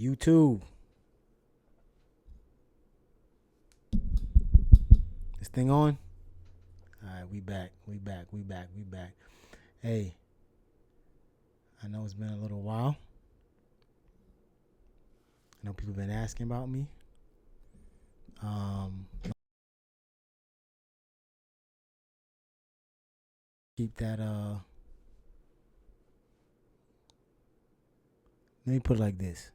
YouTube. This thing on? Alright, we back. We back. Hey, I know it's been a little while. I know people have been asking about me. Um, keep that let me put it like this.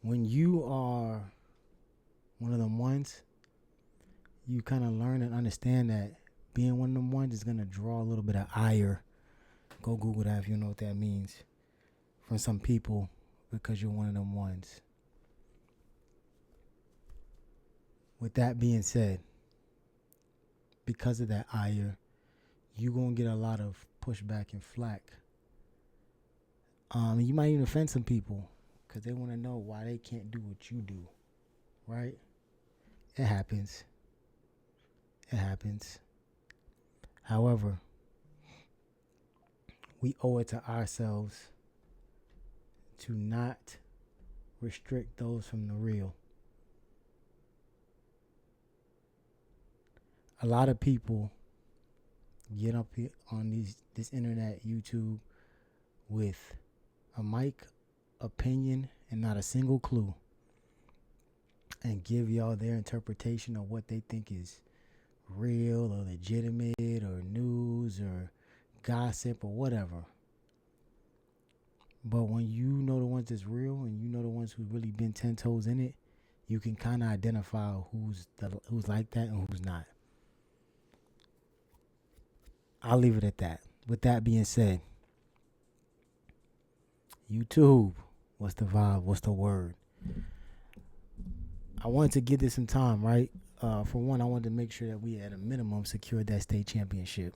When you are one of them ones, you kind of learn and understand that being one of them ones is gonna draw a little bit of ire. Go Google that if you know what that means. From some people because you're one of them ones. With that being said, because of that ire, you're going to get a lot of pushback and flack. You might even offend some people because they want to know why they can't do what you do, right? It happens. It happens. However, we owe it to ourselves to not restrict those from the real. A lot of people get up here on this internet, YouTube, with a mic, opinion, and not a single clue, and give y'all their interpretation of what they think is real or legitimate or news or gossip or whatever. But when you know the ones that's real and you know the ones who've really been 10 toes in it, you can kind of identify who's like that and who's not. I'll leave it at that. With that being said, YouTube, what's the vibe? What's the word? I wanted to give this some time, right? For one, I wanted to make sure that we, at a minimum, secured that state championship.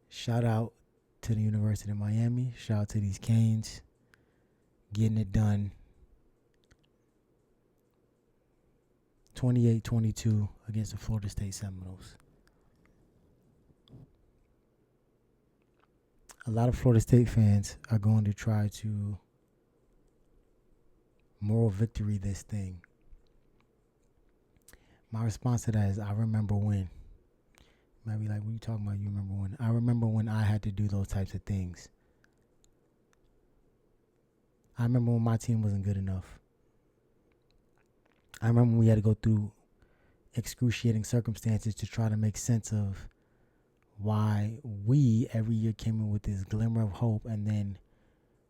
Shout out to the University of Miami. Shout out to these Canes getting it done. 28-22 against the Florida State Seminoles. A lot of Florida State fans are going to try to moral victory this thing. My response to that is, I remember when. You might be like, what are you talking about? You remember when? I remember when I had to do those types of things. I remember when my team wasn't good enough. I remember when we had to go through excruciating circumstances to try to make sense of why we every year came in with this glimmer of hope, and then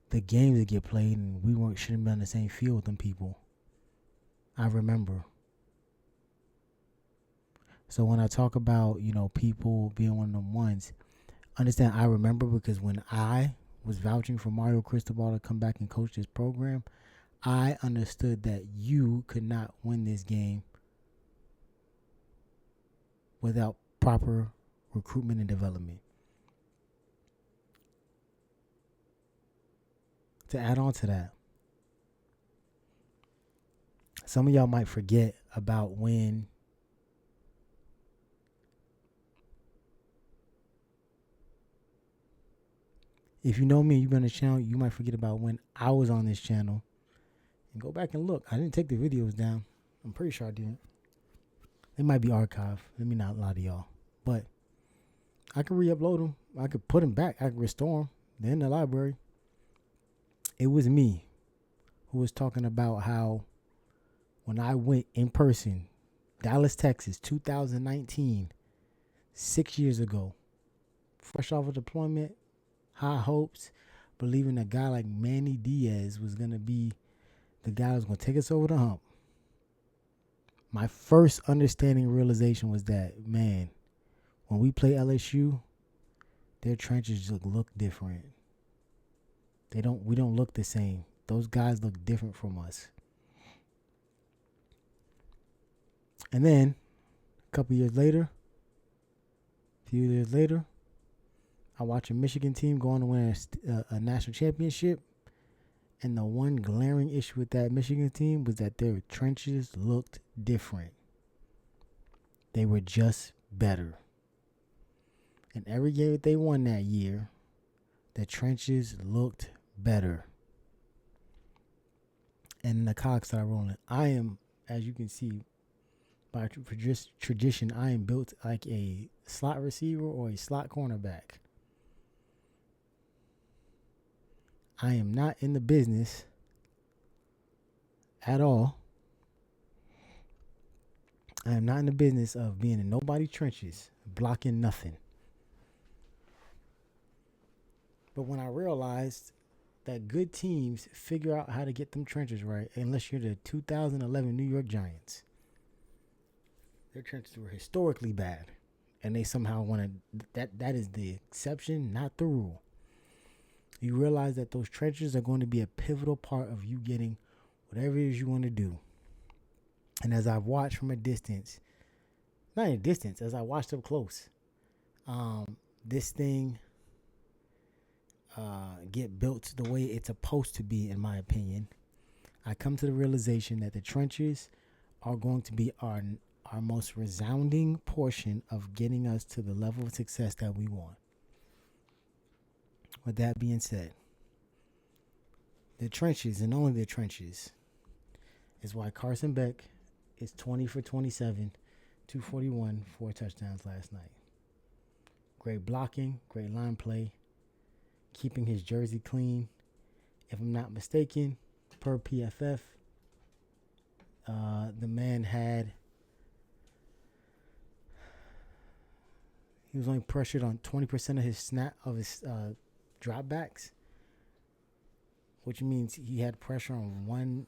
the games that get played and we shouldn't be on the same field with them people. I remember. So when I talk about, people being one of them ones, understand I remember because when I was vouching for Mario Cristobal to come back and coach this program, I understood that you could not win this game without proper recruitment and development. To add on to that, some of y'all might forget about when if you know me and you've been on this channel, you might forget about when I was on this channel. And go back and look. I didn't take the videos down. I'm pretty sure I didn't. They might be archived. Let me not lie to y'all. But I could re-upload them. I could put them back. I could restore them. They're in the library. It was me who was talking about how when I went in person, Dallas, Texas, 2019, 6 years ago, fresh off of deployment, high hopes, believing a guy like Manny Diaz was going to be the guy who was going to take us over the hump. My first understanding realization was that, man, when we play LSU, their trenches just look different. We don't look the same. Those guys look different from us. And then, a few years later, I watch a Michigan team go on to win a national championship. And the one glaring issue with that Michigan team was that their trenches looked different. They were just better. And every game that they won that year, the trenches looked better. And the clock started rolling. I am, as you can see, by tradition, I am built like a slot receiver or a slot cornerback. I am not in the business at all. I am not in the business of being in nobody's trenches, blocking nothing. But when I realized that good teams figure out how to get them trenches right, unless you're the 2011 New York Giants. Their trenches were historically bad, and they somehow wanted that is the exception, not the rule. You realize that those trenches are going to be a pivotal part of you getting whatever it is you want to do. And as I've watched from a distance, not a distance, as I watched up close, this thing get built the way it's supposed to be, in my opinion, I come to the realization that the trenches are going to be our most resounding portion of getting us to the level of success that we want. With that being said, the trenches, and only the trenches, is why Carson Beck is 20 for 27, 241, 4 touchdowns last night. Great blocking, great line play, keeping his jersey clean. If I'm not mistaken, per PFF, the man he was only pressured on 20% of his dropbacks, which means he had pressure on one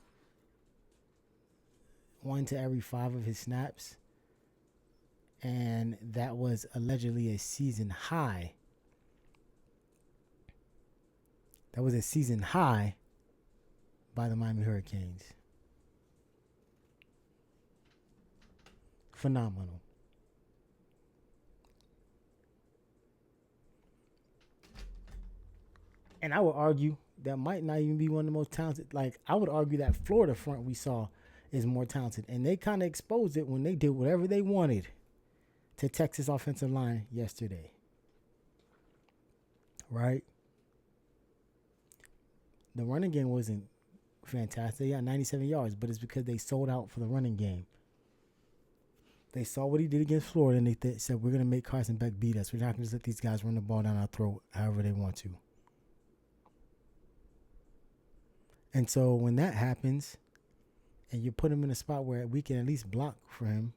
to every 5 of his snaps, and that was allegedly a season high. That was a season high by the Miami Hurricanes. Phenomenal. And I would argue that might not even be one of the most talented. Like, I would argue that Florida front we saw is more talented. And they kind of exposed it when they did whatever they wanted to Texas offensive line yesterday. Right? The running game wasn't fantastic. They got 97 yards, but it's because they sold out for the running game. They saw what he did against Florida, and they said, we're going to make Carson Beck beat us. We're not going to just let these guys run the ball down our throat however they want to. And so when that happens, and you put him in a spot where we can at least block for him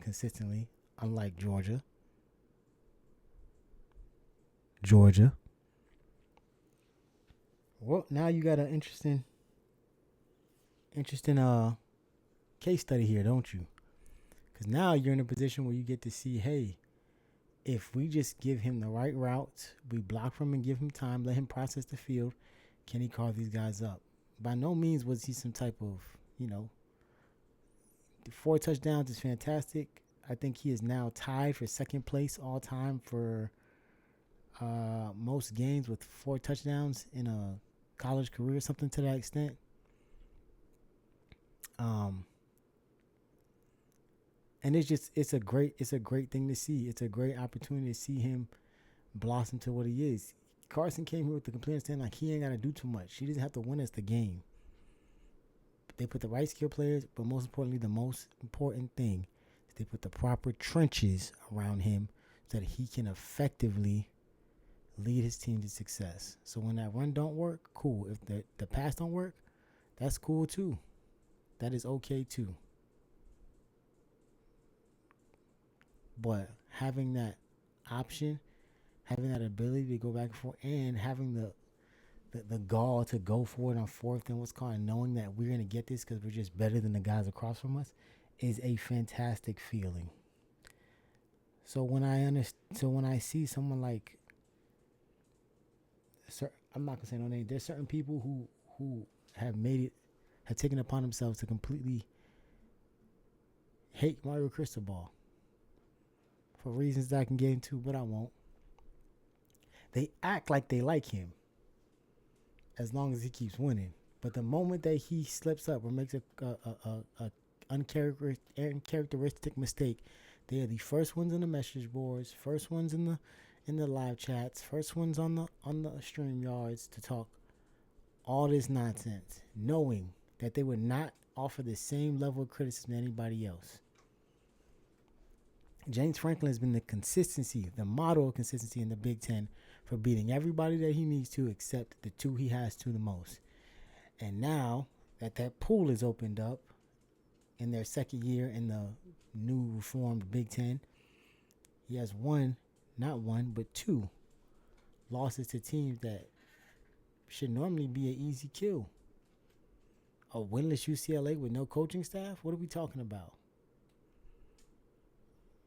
consistently, unlike Georgia. Well, now you got an interesting case study here, don't you? Because now you're in a position where you get to see, hey, if we just give him the right routes, we block for him and give him time, let him process the field, can he carve these guys up? By no means was he some type of, 4 touchdowns is fantastic. I think he is now tied for second place all time for most games with 4 touchdowns in a college career, something to that extent. And it's a great thing to see. It's a great opportunity to see him blossom to what he is. Carson came here with the complete understanding like he ain't got to do too much. He doesn't have to win us the game. They put the right skill players, but most importantly, the most important thing is they put the proper trenches around him so that he can effectively lead his team to success. So when that run don't work, cool. If the pass don't work, that's cool too. That is okay too. But having that option, having that ability to go back and forth, and having the gall to go for it on fourth and what's called, knowing that we're going to get this because we're just better than the guys across from us, is a fantastic feeling. So when I see someone like, I'm not gonna say no name. There's certain people who have taken it upon themselves to completely hate Mario Cristobal for reasons that I can get into, but I won't. They act like they like him as long as he keeps winning. But the moment that he slips up or makes a uncharacteristic mistake, they are the first ones on the message boards, first ones in in the live chats. First ones on the stream yards to talk all this nonsense, knowing that they would not offer the same level of criticism to anybody else. James Franklin has been the model of consistency in the Big Ten for beating everybody that he needs to except the two he has to the most. And now that pool is opened up in their second year in the new reformed Big Ten, he has not one, but two losses to teams that should normally be an easy kill. A winless UCLA with no coaching staff? What are we talking about?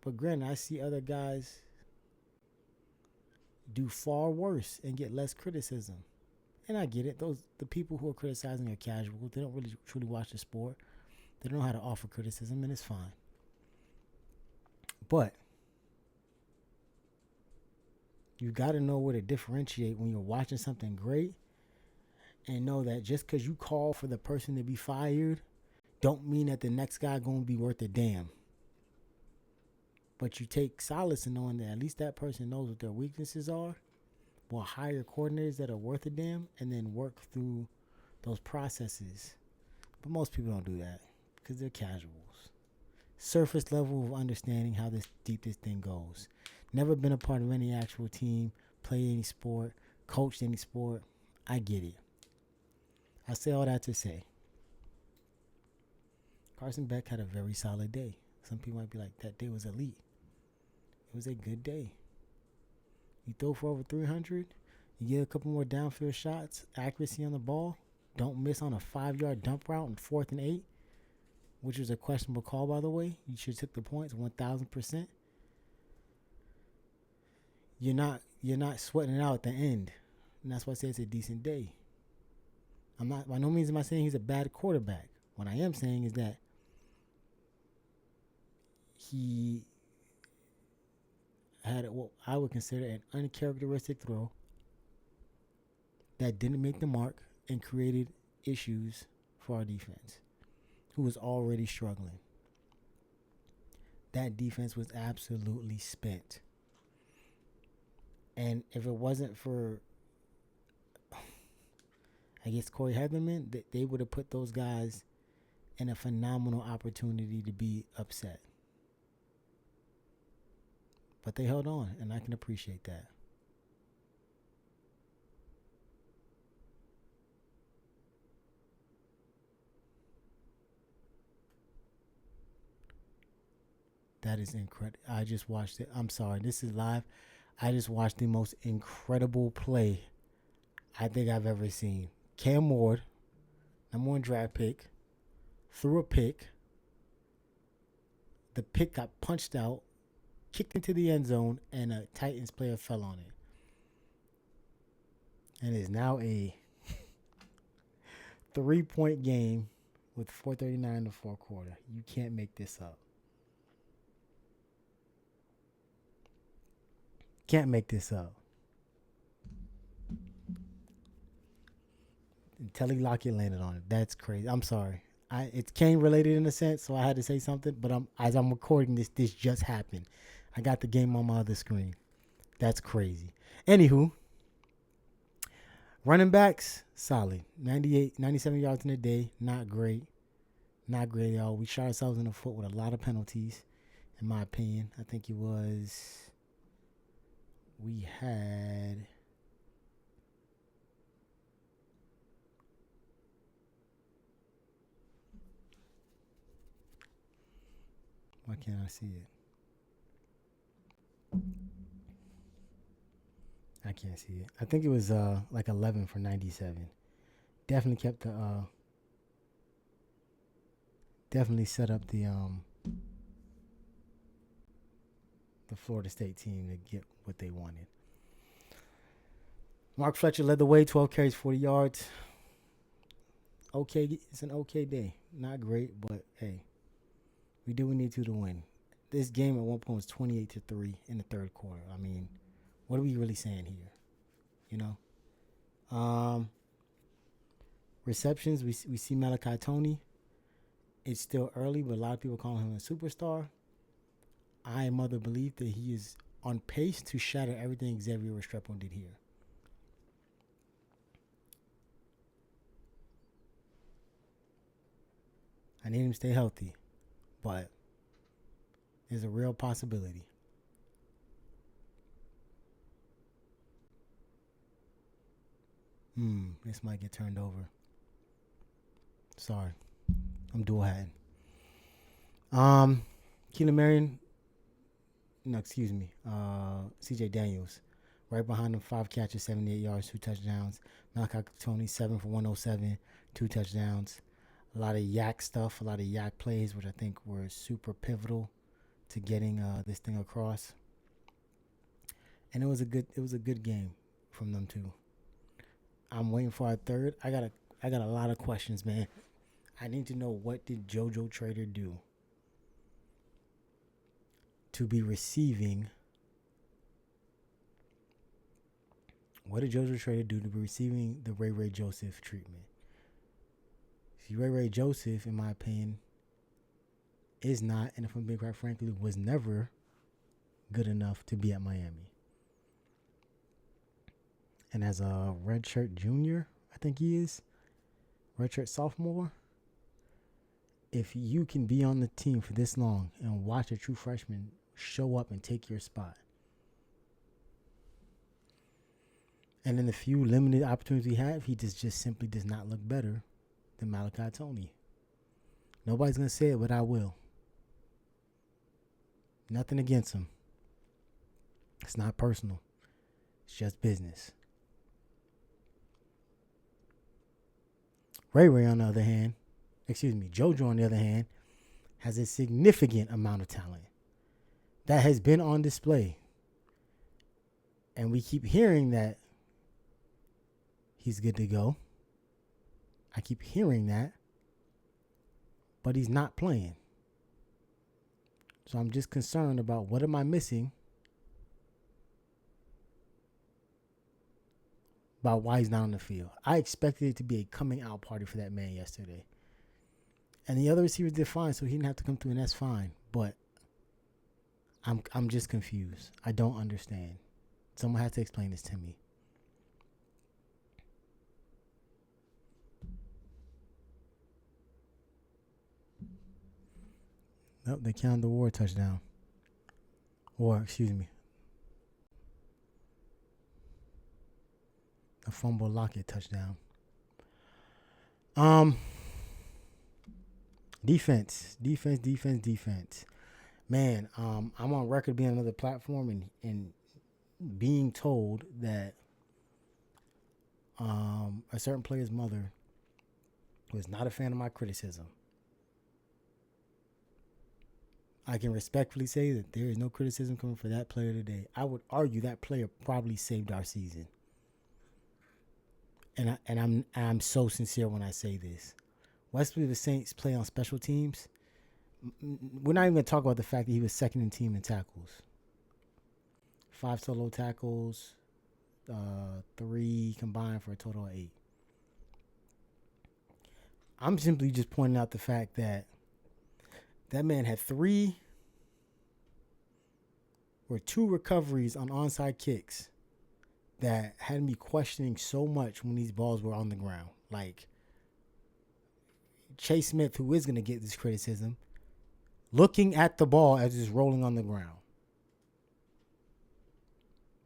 But granted, I see other guys do far worse and get less criticism. And I get it. The people who are criticizing are casual. They don't really truly watch the sport. They don't know how to offer criticism, and it's fine. But you got to know where to differentiate when you're watching something great and know that just because you call for the person to be fired don't mean that the next guy going to be worth a damn. But you take solace in knowing that at least that person knows what their weaknesses are, will hire coordinators that are worth a damn, and then work through those processes. But most people don't do that because they're casuals. Surface level of understanding how deep this thing goes. Never been a part of any actual team, played any sport, coached any sport. I get it. I say all that to say Carson Beck had a very solid day. Some people might be like, that day was elite. It was a good day. You throw for over 300, you get a couple more downfield shots, accuracy on the ball, don't miss on a 5-yard dump route in 4th and 8, which was a questionable call, by the way. You should have took the points 1,000%. You're not sweating it out at the end, and that's why I say it's a decent day. I'm not, by no means am I saying he's a bad quarterback. What I am saying is that he had what I would consider an uncharacteristic throw that didn't make the mark and created issues for our defense, who was already struggling. That defense was absolutely spent. And if it wasn't for, I guess, Corey Heatherman, they would have put those guys in a phenomenal opportunity to be upset. But they held on, and I can appreciate that. That is incredible. I just watched it. I'm sorry, this is live. I just watched the most incredible play I think I've ever seen. Cam Ward, number 1 draft pick, threw a pick. The pick got punched out, kicked into the end zone, and a Titans player fell on it. And it is now a 3-point game with 4:39 in the fourth quarter. You can't make this up. Can't make this up. And Telly Lockett landed on it. That's crazy. I'm sorry. It's Kane related in a sense, so I had to say something. But as I'm recording this just happened. I got the game on my other screen. That's crazy. Anywho, running backs, solid. 97 yards in a day. Not great. Not great at all. We shot ourselves in the foot with a lot of penalties, in my opinion. I think it was... We had... Why can't I see it? I can't see it. I think it was like 11 for 97. Definitely kept the definitely set up the Florida State team to get what they wanted. Mark Fletcher led the way, 12 carries, 40 yards. Okay, it's an okay day. Not great, but hey, we do what we need to win. This game at one point was 28-3 in the third quarter. I mean, what are we really saying here? You know? Receptions, we see Malachi Toney. It's still early, but a lot of people call him a superstar. I am of the belief that he is on pace to shatter everything Xavier Restrepo did here. I need him to stay healthy, but there's a real possibility. This might get turned over. Sorry. I'm dual hatting. Keelan Marion. No, excuse me. CJ Daniels. Right behind him, 5 catches, 78 yards, 2 touchdowns. Malachi Tony, 7 for 107, 2 touchdowns. A lot of yak stuff, a lot of yak plays, which I think were super pivotal to getting this thing across. And it was a good game from them too. I'm waiting for our third. I got a lot of questions, man. I need to know, what did JoJo Trader do to be receiving? What did JoJo Trader do to be receiving the Ray Joseph treatment? See, Ray Joseph, in my opinion, is not, and if I'm being quite frankly, was never good enough to be at Miami. And as a redshirt junior, I think he is, redshirt sophomore, if you can be on the team for this long and watch a true freshman show up and take your spot, and in the few limited opportunities we have, he just simply does not look better than Malachi Tony. Nobody's going to say it, but I will. Nothing against him. It's not personal. It's just business. Ray, on the other hand, JoJo, on the other hand, has a significant amount of talent that has been on display. And we keep hearing that he's good to go. I keep hearing that, but he's not playing. So I'm just concerned about, what am I missing about why he's not on the field. I expected it to be a coming out party for that man yesterday. And the other receivers did fine, so he didn't have to come through, and that's fine. But I'm just confused. I don't understand. Someone has to explain this to me. Nope, they counted the Ward touchdown. A fumble Lockett touchdown. Defense. Man, I'm on record being on another platform and being told that a certain player's mother was not a fan of my criticism. I can respectfully say that there is no criticism coming for that player today. I would argue that player probably saved our season. And I'm so sincere when I say this. Wesley the Saints play on special teams. We're not even going to talk about the fact that he was second in team in tackles. 5 solo tackles, 3 combined for a total of 8. I'm simply just pointing out the fact that man had 2 recoveries on onside kicks that had me questioning so much when these balls were on the ground. Like Chase Smith, who is going to get this criticism, looking at the ball as it's rolling on the ground.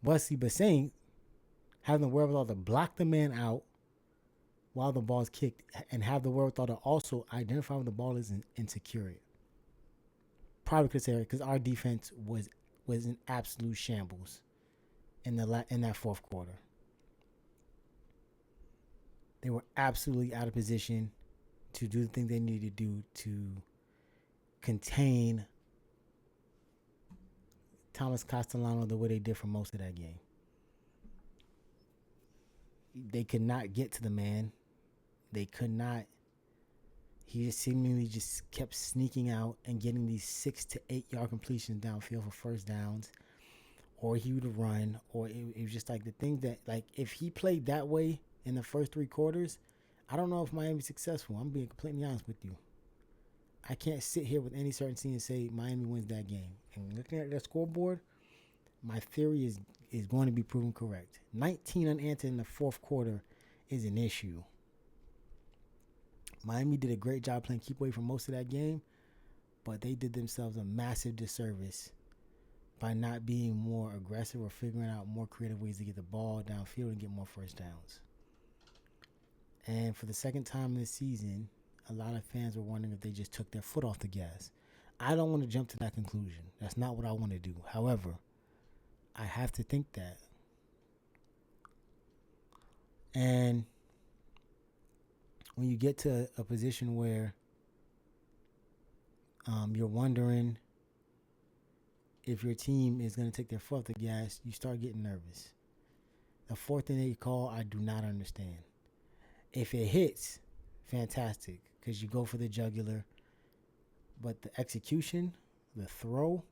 Wesley Bassane having the wherewithal to block the man out while the ball is kicked, and have the wherewithal to also identify when the ball is and secure it. Probably could say it because our defense was in absolute shambles in that fourth quarter. They were absolutely out of position to do the thing they needed to do to contain Thomas Castellano the way they did for most of that game. They could not get to the man. They could not. He just seemingly just kept sneaking out and getting these 6 to 8 yard completions downfield for first downs, or he would run, or it was just like the thing that, like, if he played that way in the first 3 quarters, I don't know if Miami's successful. I'm being completely honest with you. I can't sit here with any certainty and say Miami wins that game. And looking at that scoreboard, My theory is going to be proven correct. 19 unanswered in the fourth quarter is an issue. Miami did a great job playing keep away for most of that game, but they did themselves a massive disservice by not being more aggressive or figuring out more creative ways to get the ball downfield and get more first downs. And for the second time this season, a lot of fans were wondering if they just took their foot off the gas. I don't want to jump to that conclusion. That's not what I want to do. However, I have to think that. And when you get to a position where you're wondering if your team is going to take their foot off the gas, you start getting nervous. The 4th and 8 call, I do not understand. If it hits, fantastic, because you go for the jugular. But the execution, the throw,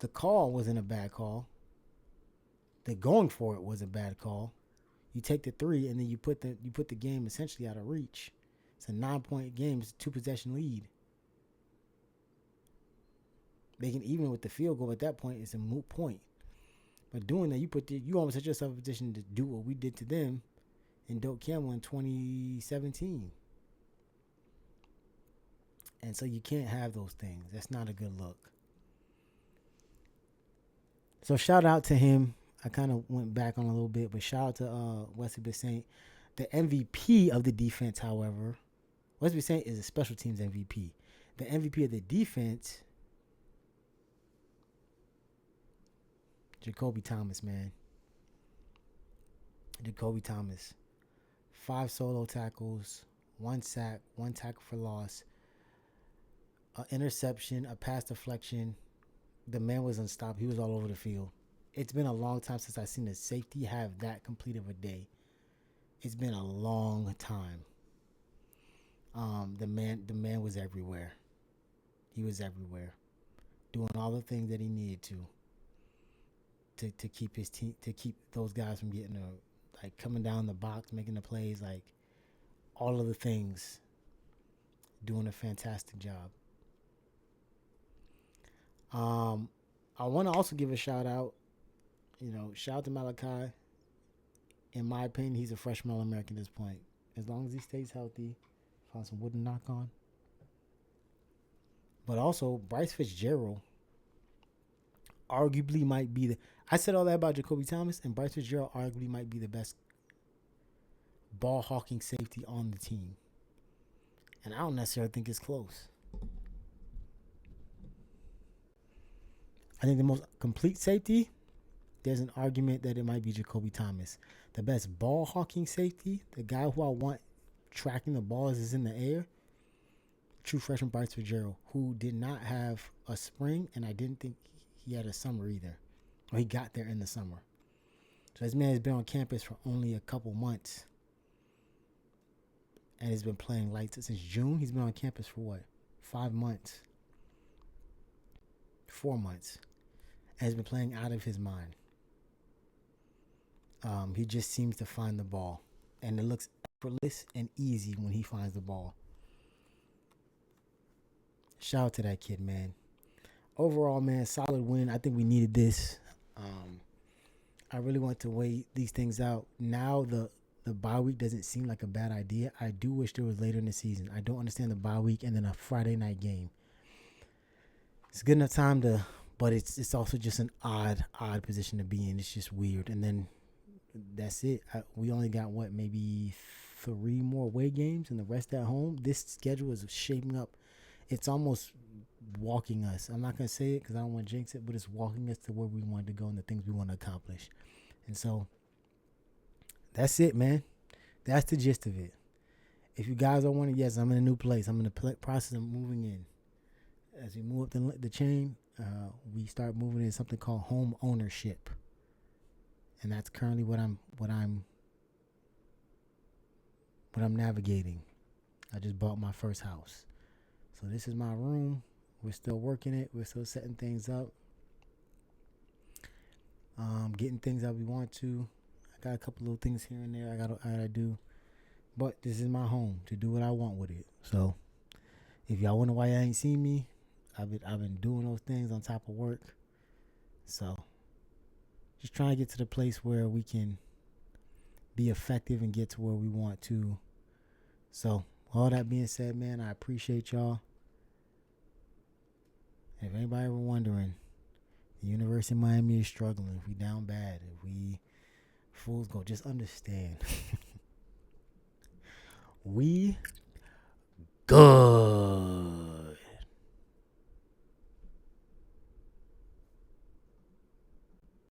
the call wasn't a bad call. The going for it was a bad call. You take the 3 and then you put the game essentially out of reach. It's a 9-point game. It's a 2-possession lead. They can even with the field goal at that point. It's a moot point. But doing that, you almost set yourself in a position to do what we did to them in Doak Campbell in 2017. And so you can't have those things. That's not a good look. So shout out to him. I kind of went back on a little bit, but shout out to Wesley Bissant. The MVP of the defense, however, Wesley Bissant is a special teams MVP. The MVP of the defense, Jacoby Thomas, man. Jacoby Thomas. 5 solo tackles, 1 sack, 1 tackle for loss, an interception, a pass deflection. The man was unstoppable. He was all over the field. It's been a long time since I've seen a safety have that complete of a day. It's been a long time. The man was everywhere. He was everywhere, doing all the things that he needed to keep his team, to keep those guys from getting like coming down the box, making the plays, like all of the things. Doing a fantastic job. I want to also give a shout out. Shout out to Malachi. In my opinion, he's a freshman All-American at this point. As long as he stays healthy, found some wooden knock on. But also, Bryce Fitzgerald arguably might be I said all that about Jacoby Thomas, and Bryce Fitzgerald arguably might be the best ball hawking safety on the team. And I don't necessarily think it's close. I think the most complete safety, there's an argument that it might be Jacoby Thomas. The best ball hawking safety, the guy who I want tracking the ball as it's in the air, true freshman Bryce Fitzgerald, who did not have a spring, and I didn't think he had a summer either. Or he got there in the summer. So this man has been on campus for only a couple months. And he's been playing lights since June. He's been on campus for what? 5 months. 4 months. And he's been playing out of his mind. He just seems to find the ball. And it looks effortless and easy when he finds the ball. Shout out to that kid, man. Overall, man, solid win. I think we needed this. I really want to weigh these things out. Now the bye week doesn't seem like a bad idea. I do wish there was later in the season. I don't understand the bye week and then a Friday night game. It's good enough time but it's also just an odd position to be in. It's just weird. And then that's it. We only got maybe 3 more away games and the rest at home. This schedule is shaping up. It's almost walking us. I'm not going to say it because I don't want to jinx it, but it's walking us to where we want to go and the things we want to accomplish. And so that's it, man. That's the gist of it. If you guys don't want it, yes, I'm in a new place. I'm in the process of moving in. As we move up the chain, we start moving into something called home ownership, and that's currently what I'm navigating. I just bought my first house, so this is my room. We're still working it. We're still setting things up, getting things that we want to. I got a couple little things here and there I gotta do, but this is my home to do what I want with it. So, if y'all wonder why I ain't seen me, I've been doing those things on top of work. So just trying to get to the place where we can be effective and get to where we want to. So all that being said, man, I appreciate y'all. If anybody ever wondering, the University of Miami is struggling. If we down bad, if we fools go, just understand. We good.